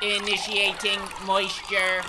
Initiating moisture.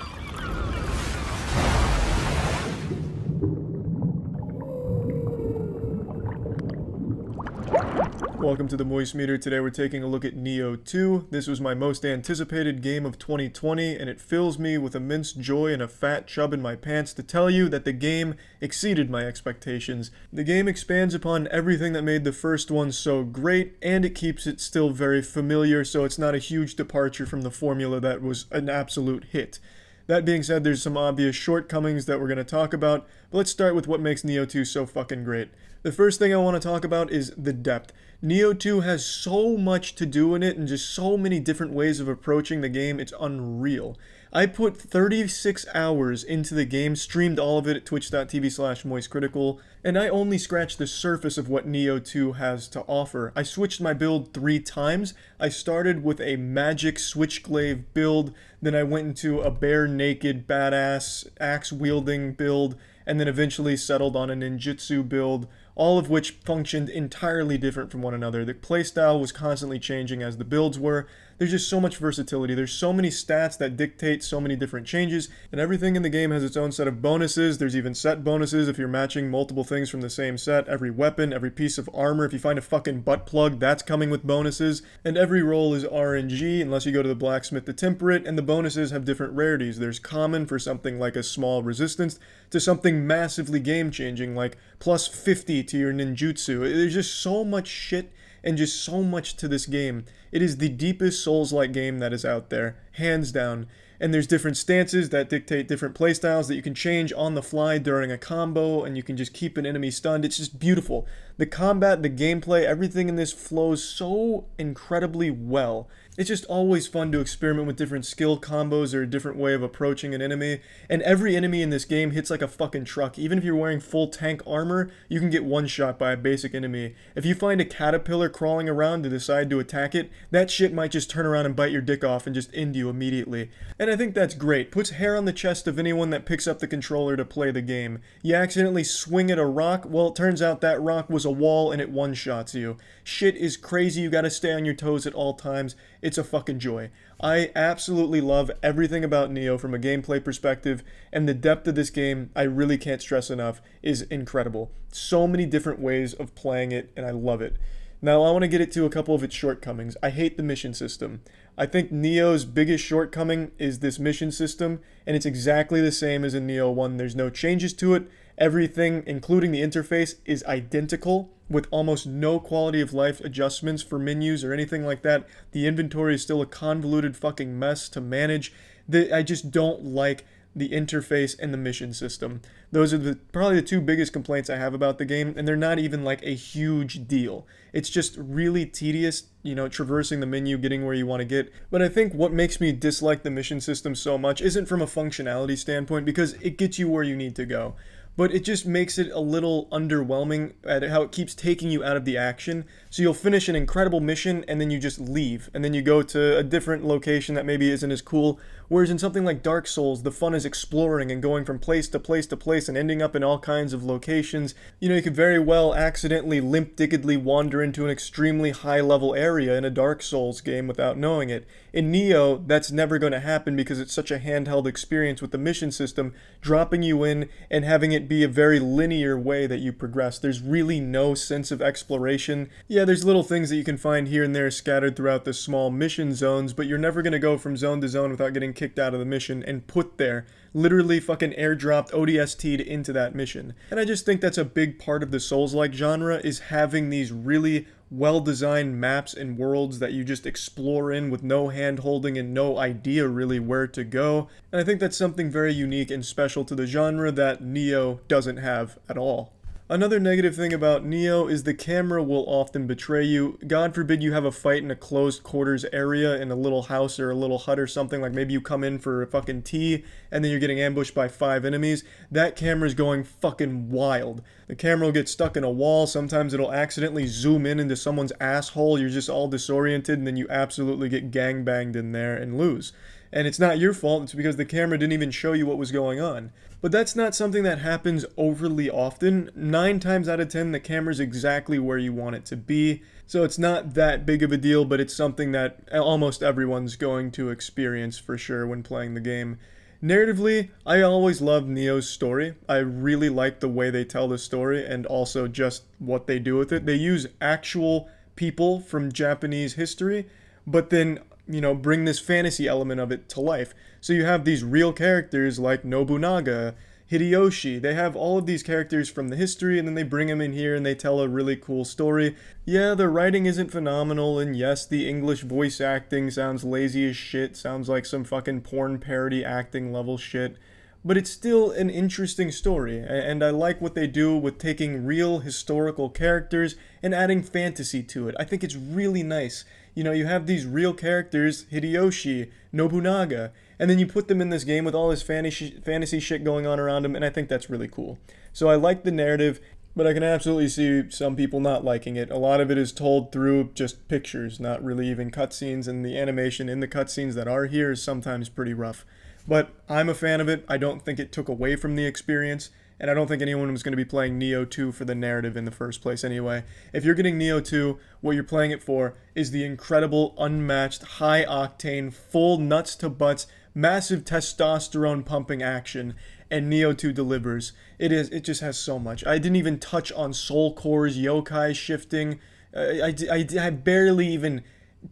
Welcome to the Moist Meter. Today we're taking a look at Nioh 2. This was my most anticipated game of 2020, and it fills me with immense joy and a fat chub in my pants to tell you that the game exceeded my expectations. The game expands upon everything that made the first one so great, and it keeps it still very familiar, so it's not a huge departure from the formula that was an absolute hit. That being said, there's some obvious shortcomings that we're going to talk about, but let's start with what makes Nioh 2 so fucking great. The first thing I want to talk about is the depth. Nioh 2 has so much to do in it and just so many different ways of approaching the game, it's unreal. I put 36 hours into the game, streamed all of it at twitch.tv/moistcritical, and I only scratched the surface of what Nioh 2 has to offer. I switched my build 3 times. I started with a magic switchglaive build, then I went into a bare naked badass axe wielding build, and then eventually settled on a ninjutsu build, all of which functioned entirely different from one another. The playstyle was constantly changing as the builds were. There's just so much versatility. There's so many stats that dictate so many different changes, and everything in the game has its own set of bonuses. There's even set bonuses if you're matching multiple things from the same set. Every weapon, every piece of armor, if you find a fucking butt plug, that's coming with bonuses. And every roll is RNG unless you go to the blacksmith to temper it, and the bonuses have different rarities. There's common for something like a small resistance to something massively game-changing like plus 50 to your ninjutsu. There's just so much shit and just so much to this game. It is the deepest Souls-like game that is out there, hands down. And there's different stances that dictate different playstyles that you can change on the fly during a combo, and you can just keep an enemy stunned. It's just beautiful. The combat, the gameplay, everything in this flows so incredibly well. It's just always fun to experiment with different skill combos or a different way of approaching an enemy. And every enemy in this game hits like a fucking truck. Even if you're wearing full tank armor, you can get one shot by a basic enemy. If you find a caterpillar crawling around to decide to attack it, that shit might just turn around and bite your dick off and just end you immediately. And I think that's great. Puts hair on the chest of anyone that picks up the controller to play the game. You accidentally swing at a rock, well, it turns out that rock was a wall and it one-shots you. Shit is crazy, you gotta stay on your toes at all times. It's a fucking joy. I absolutely love everything about Nioh from a gameplay perspective, and the depth of this game, I really can't stress enough, is incredible. So many different ways of playing it, and I love it. Now, I want to get into a couple of its shortcomings. I hate the mission system. I think Nioh's biggest shortcoming is this mission system, and it's exactly the same as in Nioh 1. There's no changes to it. Everything, including the interface, is identical, with almost no quality of life adjustments for menus or anything like that. The inventory is still a convoluted fucking mess to manage. I just don't like the interface and the mission system. Those are probably the two biggest complaints I have about the game, and they're not even like a huge deal. It's just really tedious, traversing the menu, getting where you want to get. But I think what makes me dislike the mission system so much isn't from a functionality standpoint, because it gets you where you need to go. But it just makes it a little underwhelming at how it keeps taking you out of the action. So you'll finish an incredible mission and then you just leave. And then you go to a different location that maybe isn't as cool. Whereas in something like Dark Souls, the fun is exploring and going from place to place to place and ending up in all kinds of locations. You could very well accidentally limp-diggedly wander into an extremely high-level area in a Dark Souls game without knowing it. In Nioh, that's never going to happen because it's such a handheld experience with the mission system, dropping you in and having it be a very linear way that you progress. There's really no sense of exploration. Yeah, there's little things that you can find here and there scattered throughout the small mission zones, but you're never going to go from zone to zone without getting kicked out of the mission and put there. Literally fucking airdropped ODST'd into that mission. And I just think that's a big part of the Souls-like genre, is having these really well-designed maps and worlds that you just explore in with no hand-holding and no idea really where to go. And I think that's something very unique and special to the genre that Nioh doesn't have at all. Another negative thing about Nioh is the camera will often betray you. God forbid you have a fight in a closed quarters area in a little house or a little hut or something, like maybe you come in for a fucking tea and then you're getting ambushed by 5 enemies. That camera's going fucking wild. The camera will get stuck in a wall, sometimes it'll accidentally zoom in into someone's asshole, you're just all disoriented and then you absolutely get gangbanged in there and lose. and it's not your fault, it's because the camera didn't even show you what was going on. But that's not something that happens overly often. 9 times out of 10, the camera's exactly where you want it to be. So it's not that big of a deal, but it's something that almost everyone's going to experience for sure when playing the game. Narratively, I always loved Nioh's story. I really like the way they tell the story and also just what they do with it. They use actual people from Japanese history, but then, bring this fantasy element of it to life. So you have these real characters like Nobunaga, Hideyoshi. They have all of these characters from the history, and then they bring them in here and they tell a really cool story. Yeah, the writing isn't phenomenal, and yes, the English voice acting sounds lazy as shit, sounds like some fucking porn parody acting level shit. But it's still an interesting story, and I like what they do with taking real historical characters and adding fantasy to it. I think it's really nice. You have these real characters, Hideyoshi, Nobunaga, and then you put them in this game with all this fantasy shit going on around them, and I think that's really cool. So I like the narrative, but I can absolutely see some people not liking it. A lot of it is told through just pictures, not really even cutscenes, and the animation in the cutscenes that are here is sometimes pretty rough. But I'm a fan of it. I don't think it took away from the experience, and I don't think anyone was going to be playing Nioh 2 for the narrative in the first place anyway. If you're getting Nioh 2, what you're playing it for is the incredible, unmatched, high-octane, full nuts-to-butts, massive testosterone-pumping action, and Nioh 2 delivers. It just has so much. I didn't even touch on soul cores, yokai shifting. I barely even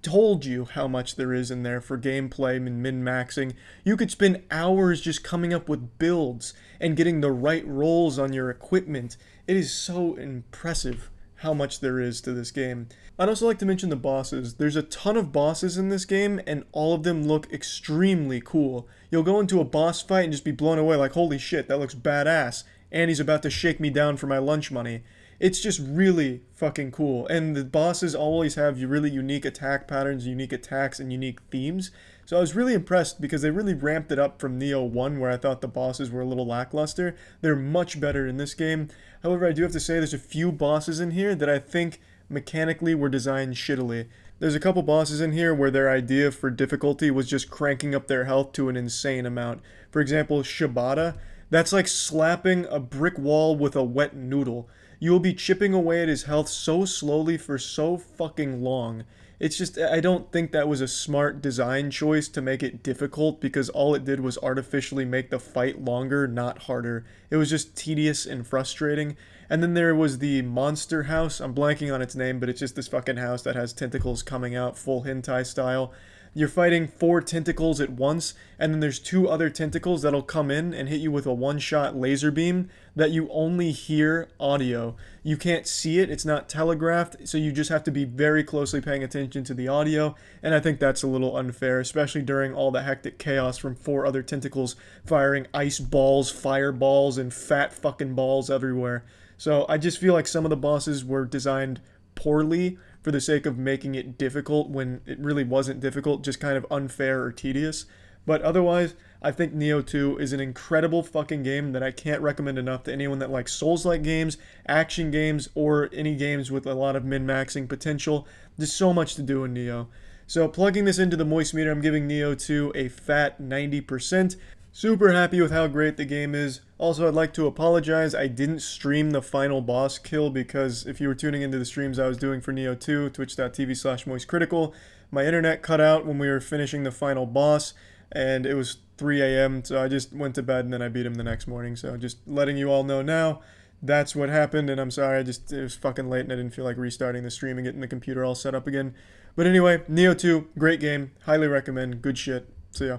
told you how much there is in there for gameplay and min-maxing. You could spend hours just coming up with builds and getting the right rolls on your equipment. It is so impressive how much there is to this game. I'd also like to mention the bosses. There's a ton of bosses in this game, and all of them look extremely cool. You'll go into a boss fight and just be blown away like, holy shit, that looks badass, and he's about to shake me down for my lunch money. It's just really fucking cool. And the bosses always have really unique attack patterns, unique attacks, and unique themes. So I was really impressed because they really ramped it up from Nioh 1, where I thought the bosses were a little lackluster. They're much better in this game. However, I do have to say there's a few bosses in here that I think mechanically were designed shittily. There's a couple bosses in here where their idea for difficulty was just cranking up their health to an insane amount. For example, Shibata, that's like slapping a brick wall with a wet noodle. You will be chipping away at his health so slowly for so fucking long. It's just, I don't think that was a smart design choice to make it difficult, because all it did was artificially make the fight longer, not harder. It was just tedious and frustrating. And then there was the monster house. I'm blanking on its name, but it's just this fucking house that has tentacles coming out, full hentai style. You're fighting 4 tentacles at once, and then there's 2 other tentacles that'll come in and hit you with a one-shot laser beam that you only hear audio. You can't see it, it's not telegraphed, so you just have to be very closely paying attention to the audio, and I think that's a little unfair, especially during all the hectic chaos from 4 other tentacles firing ice balls, fireballs, and fat fucking balls everywhere. So I just feel like some of the bosses were designed poorly for the sake of making it difficult when it really wasn't difficult, just kind of unfair or tedious. But otherwise, I think Nioh 2 is an incredible fucking game that I can't recommend enough to anyone that likes Souls-like games, action games, or any games with a lot of min-maxing potential. There's so much to do in Nioh. So plugging this into the moist meter, I'm giving Nioh 2 a fat 90%. Super happy with how great the game is. Also, I'd like to apologize. I didn't stream the final boss kill because if you were tuning into the streams I was doing for Nioh 2, twitch.tv/moistcritical, my internet cut out when we were finishing the final boss, and it was 3 a.m., so I just went to bed and then I beat him the next morning. So just letting you all know now, that's what happened, and I'm sorry, it was fucking late and I didn't feel like restarting the stream and getting the computer all set up again. But anyway, Nioh 2, great game, highly recommend, good shit. See ya.